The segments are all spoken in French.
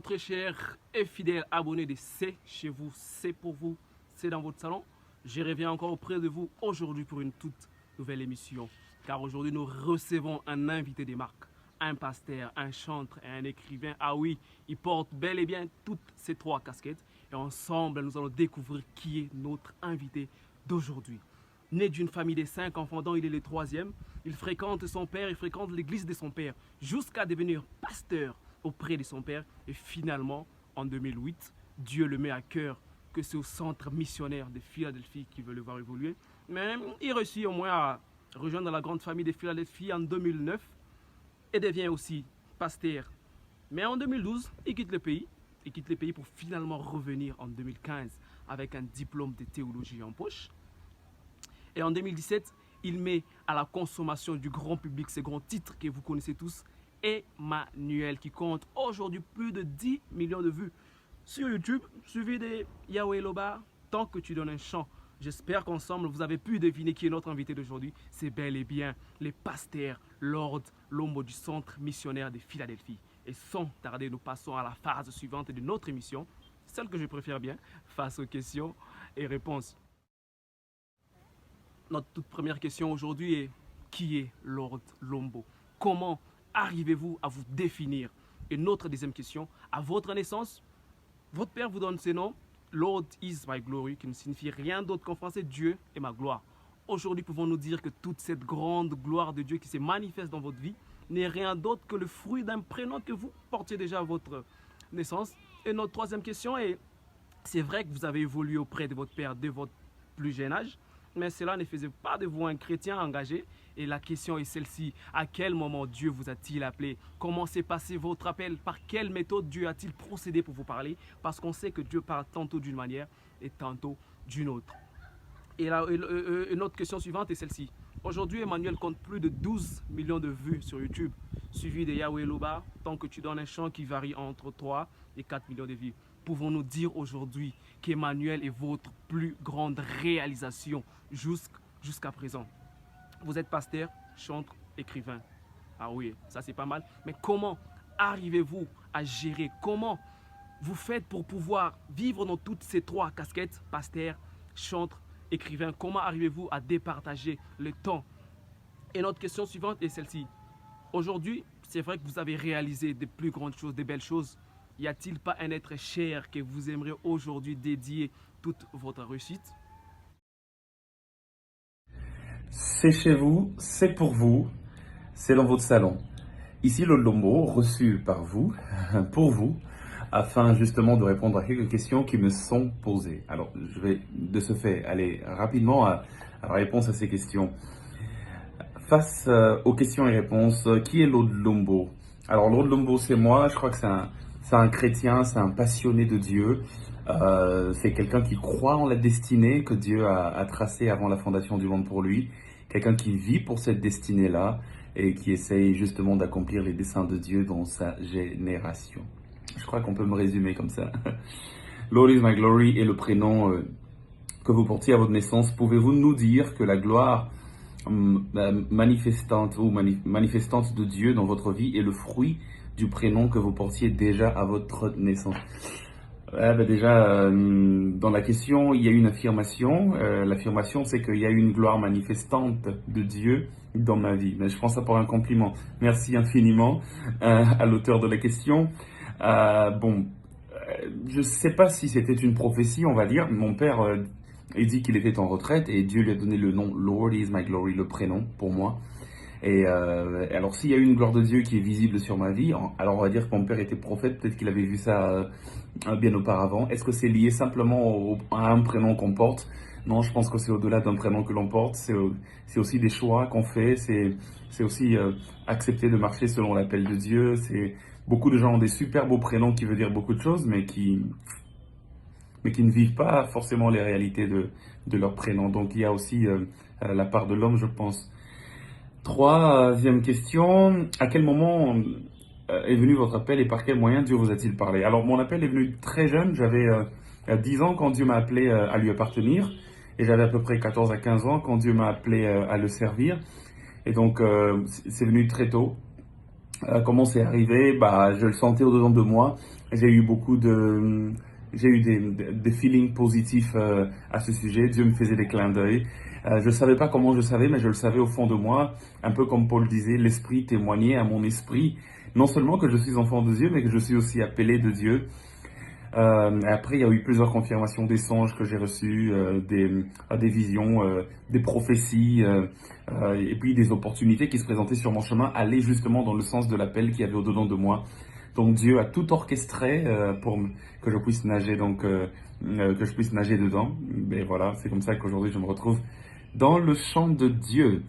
très chers et fidèles abonnés de C'est chez vous, c'est pour vous, c'est dans votre salon. Je reviens encore auprès de vous aujourd'hui pour une toute nouvelle émission. Car aujourd'hui, nous recevons un invité des marques, un pasteur, un chanteur et un écrivain. Ah oui, il porte bel et bien toutes ces trois casquettes. Et ensemble, nous allons découvrir qui est notre invité d'aujourd'hui. Né d'une famille de 5 enfants dont il est le troisième, il fréquente son père, il fréquente l'église de son père jusqu'à devenir pasteur auprès de son père. Et finalement, en 2008, Dieu le met à cœur que c'est au centre missionnaire de Philadelphie qu'il veut le voir évoluer. Mais il réussit au moins à rejoindre la grande famille de Philadelphie en 2009 et devient aussi pasteur. Mais en 2012, il quitte le pays. Il quitte le pays pour finalement revenir en 2015 avec un diplôme de théologie en poche. Et en 2017, il met à la consommation du grand public ces grands titres que vous connaissez tous, Emmanuel, qui compte aujourd'hui plus de 10 millions de vues sur YouTube, suivi de Yahweh Loba, Tant que tu donnes un chant. J'espère qu'ensemble, vous avez pu deviner qui est notre invité d'aujourd'hui. C'est bel et bien le pasteur Lord Lombo du centre missionnaire de Philadelphie. Et sans tarder, nous passons à la phase suivante de notre émission, celle que je préfère bien, face aux questions et réponses. Notre toute première question aujourd'hui est: qui est Lord Lombo? Comment arrivez-vous à vous définir? Et notre deuxième question: à votre naissance, votre père vous donne ce nom, Lord is my glory, qui ne signifie rien d'autre qu'en français Dieu est ma gloire. Aujourd'hui, pouvons-nous dire que toute cette grande gloire de Dieu qui se manifeste dans votre vie n'est rien d'autre que le fruit d'un prénom que vous portiez déjà à votre naissance? Et notre troisième question est: c'est vrai que vous avez évolué auprès de votre père dès votre plus jeune âge, mais cela ne faisait pas de vous un chrétien engagé. Et la question est celle-ci: à quel moment Dieu vous a-t-il appelé? Comment s'est passé votre appel? Par quelle méthode Dieu a-t-il procédé pour vous parler? Parce qu'on sait que Dieu parle tantôt d'une manière et tantôt d'une autre. Et notre question suivante est celle-ci. Aujourd'hui, Emmanuel compte plus de 12 millions de vues sur YouTube, suivi de Yahweh Loba, Tant que tu donnes un chant, qui varie entre 3 et 4 millions de vues. Pouvons-nous dire aujourd'hui qu'Emmanuel est votre plus grande réalisation jusqu'à présent? Vous êtes pasteur, chanteur, écrivain. Ah oui, ça c'est pas mal. Mais comment arrivez-vous à gérer? Comment vous faites pour pouvoir vivre dans toutes ces trois casquettes, pasteur, chanteur, écrivain? Comment arrivez-vous à départager le temps? Et notre question suivante est celle-ci. Aujourd'hui, c'est vrai que vous avez réalisé de plus grandes choses, de belles choses. Y a-t-il pas un être cher que vous aimeriez aujourd'hui dédier toute votre réussite? C'est chez vous, c'est pour vous, c'est dans votre salon. Ici le Lombo, reçu par vous, pour vous, afin justement de répondre à quelques questions qui me sont posées. Alors, je vais de ce fait aller rapidement à la réponse à ces questions. Face aux questions et réponses, qui est Lord Lombo? Alors, Lord Lombo, c'est moi. Je crois que c'est un chrétien, c'est un passionné de Dieu. C'est quelqu'un qui croit en la destinée que Dieu a tracée avant la fondation du monde pour lui. Quelqu'un qui vit pour cette destinée-là et qui essaye justement d'accomplir les desseins de Dieu dans sa génération. Je crois qu'on peut me résumer comme ça. Lord is my glory est le prénom que vous portiez à votre naissance. Pouvez-vous nous dire que la gloire manifestante ou manifestante de Dieu dans votre vie est le fruit du prénom que vous portiez déjà à votre naissance? Déjà, dans la question, il y a une affirmation. L'affirmation, c'est qu'il y a une gloire manifestante de Dieu dans ma vie. Mais je prends ça pour un compliment. Merci infiniment à l'auteur de la question. Je ne sais pas si c'était une prophétie, on va dire. Mon père, il dit qu'il était en retraite et Dieu lui a donné le nom Lord is my glory, le prénom pour moi. Et alors, s'il y a une gloire de Dieu qui est visible sur ma vie, alors on va dire que mon père était prophète, peut-être qu'il avait vu ça bien auparavant. Est-ce que c'est lié simplement à un prénom qu'on porte? Non, je pense que c'est au-delà d'un prénom que l'on porte. C'est aussi des choix qu'on fait. C'est aussi accepter de marcher selon l'appel de Dieu. Beaucoup de gens ont des super beaux prénoms qui veulent dire beaucoup de choses, mais qui ne vivent pas forcément les réalités de leur prénom. Donc, il y a aussi la part de l'homme, je pense. Troisième question, à quel moment est venu votre appel et par quel moyen Dieu vous a-t-il parlé? Alors, mon appel est venu très jeune, j'avais 10 ans quand Dieu m'a appelé à lui appartenir et j'avais à peu près 14 à 15 ans quand Dieu m'a appelé à le servir. Et donc, c'est venu très tôt. Comment c'est arrivé? Je le sentais au-dedans de moi j'ai eu beaucoup de, j'ai eu des feelings positifs à ce sujet. Dieu me faisait des clins d'œil. Je ne savais pas comment je savais, mais je le savais au fond de moi. Un peu comme Paul disait, l'Esprit témoignait à mon esprit, non seulement que je suis enfant de Dieu, mais que je suis aussi appelé de Dieu. Après, il y a eu plusieurs confirmations des songes que j'ai reçus, des visions, des prophéties, et puis des opportunités qui se présentaient sur mon chemin, allaient justement dans le sens de l'appel qu'il y avait au-dedans de moi. Donc Dieu a tout orchestré pour que je puisse nager, que je puisse nager dedans. Et voilà, c'est comme ça qu'aujourd'hui je me retrouve dans le champ de Dieu.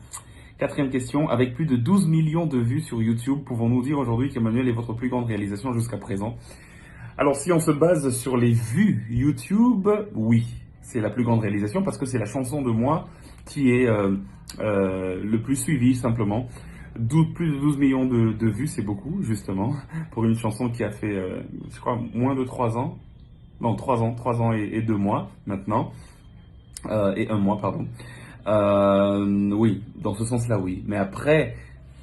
Quatrième question, avec plus de 12 millions de vues sur YouTube, pouvons-nous dire aujourd'hui qu'Emmanuel est votre plus grande réalisation jusqu'à présent? Alors si on se base sur les vues YouTube, oui, c'est la plus grande réalisation parce que c'est la chanson de moi qui est le plus suivie simplement. Plus de 12 millions de vues, c'est beaucoup justement, pour une chanson qui a fait, je crois, moins de 3 ans. Non, 3 ans et 2 mois maintenant. Et 1 mois, pardon. Oui, dans ce sens-là, oui. Mais après,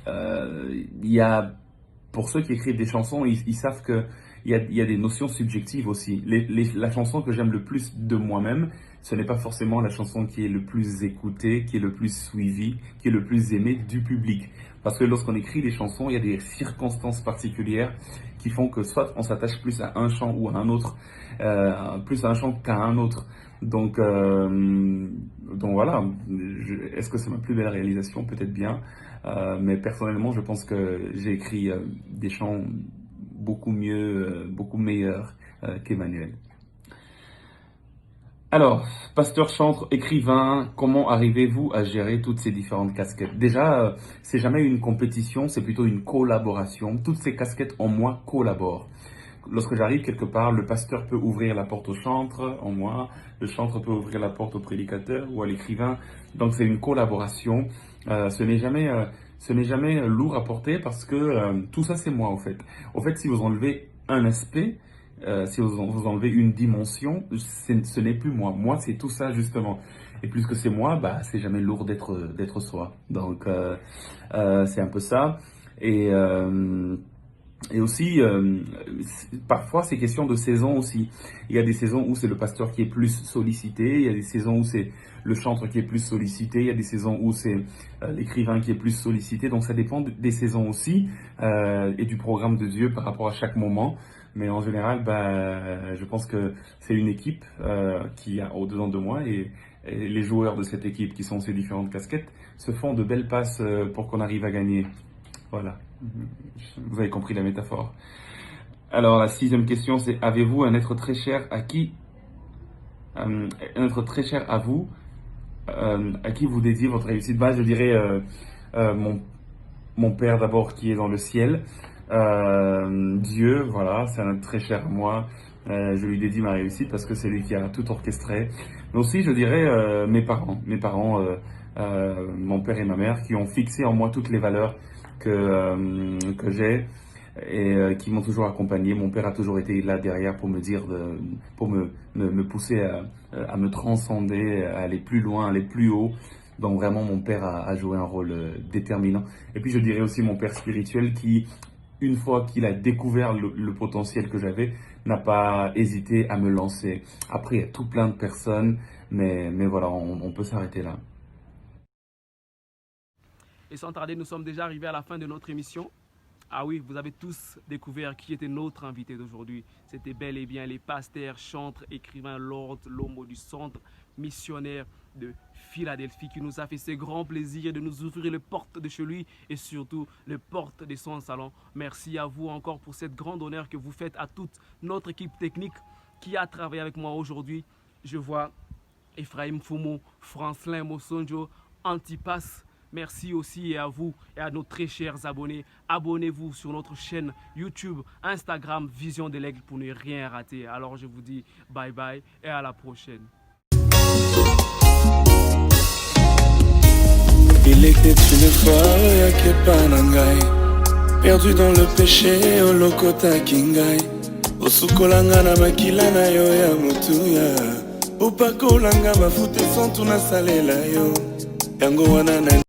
il y a, pour ceux qui écrivent des chansons, ils savent que il y a des notions subjectives aussi. La chanson que j'aime le plus de moi-même, ce n'est pas forcément la chanson qui est le plus écoutée, qui est le plus suivie, qui est le plus aimée du public. Parce que lorsqu'on écrit des chansons, il y a des circonstances particulières qui font que soit on s'attache plus à un chant ou à un autre, plus à un chant qu'à un autre. Donc voilà, est-ce que c'est ma plus belle réalisation? Peut-être bien. Mais personnellement, je pense que j'ai écrit des chants beaucoup mieux, beaucoup meilleurs qu'Emmanuel. Alors, pasteur, chantre, écrivain, comment arrivez-vous à gérer toutes ces différentes casquettes? Déjà, c'est jamais une compétition, c'est plutôt une collaboration. Toutes ces casquettes en moi collaborent. Lorsque j'arrive quelque part, le pasteur peut ouvrir la porte au chantre en moi, le chantre peut ouvrir la porte au prédicateur ou à l'écrivain. Donc c'est une collaboration. Ce n'est jamais lourd à porter parce que tout ça c'est moi en fait. En fait, si vous enlevez un aspect, si vous enlevez une dimension, ce n'est plus moi. Moi, c'est tout ça justement. Et puisque c'est moi, bah c'est jamais lourd d'être soi. Donc c'est un peu ça. Et aussi, parfois, c'est question de saison aussi. Il y a des saisons où c'est le pasteur qui est plus sollicité, il y a des saisons où c'est le chantre qui est plus sollicité, il y a des saisons où c'est l'écrivain qui est plus sollicité. Donc ça dépend des saisons aussi et du programme de Dieu par rapport à chaque moment. Mais en général, je pense que c'est une équipe qui est au-dedans de moi et les joueurs de cette équipe qui sont ces différentes casquettes se font de belles passes pour qu'on arrive à gagner. Voilà, vous avez compris la métaphore. Alors la 6e question, c'est avez-vous un être très cher à qui, un être très cher à vous, à qui vous dédiez votre réussite? Je dirais mon père d'abord qui est dans le ciel, Dieu, voilà, c'est un être très cher à moi. Je lui dédie ma réussite parce que c'est lui qui a tout orchestré. Mais aussi, je dirais mes parents, mon père et ma mère, qui ont fixé en moi toutes les valeurs que j'ai et qui m'ont toujours accompagné. Mon père a toujours été là derrière pour me dire, pour me pousser à me transcender, à aller plus loin, aller plus haut. Donc vraiment, mon père a joué un rôle déterminant. Et puis je dirais aussi mon père spirituel qui, une fois qu'il a découvert le potentiel que j'avais, n'a pas hésité à me lancer. Après, il y a tout plein de personnes, mais voilà, on peut s'arrêter là. Et sans tarder, nous sommes déjà arrivés à la fin de notre émission. Ah oui, vous avez tous découvert qui était notre invité d'aujourd'hui. C'était bel et bien les pasteurs, chantres, écrivains Lord Lombo du centre missionnaire de Philadelphie qui nous a fait ce grand plaisir de nous ouvrir les portes de chez lui et surtout les portes de son salon. Merci à vous encore pour cette grande honneur que vous faites à toute notre équipe technique qui a travaillé avec moi aujourd'hui. Je vois Ephraim Fumo, Francelin Mosonjo, Antipas. Merci aussi à vous et à nos très chers abonnés. Abonnez-vous sur notre chaîne YouTube, Instagram, Vision de l'Aigle pour ne rien rater. Alors je vous dis bye bye et à la prochaine. Il était une fois Yakepanangai, perdu dans le péché, au lokota kingai. Osukolanga na makila na yo ya mutuya, upakolanga mafute santu na salela yo. Yango wana na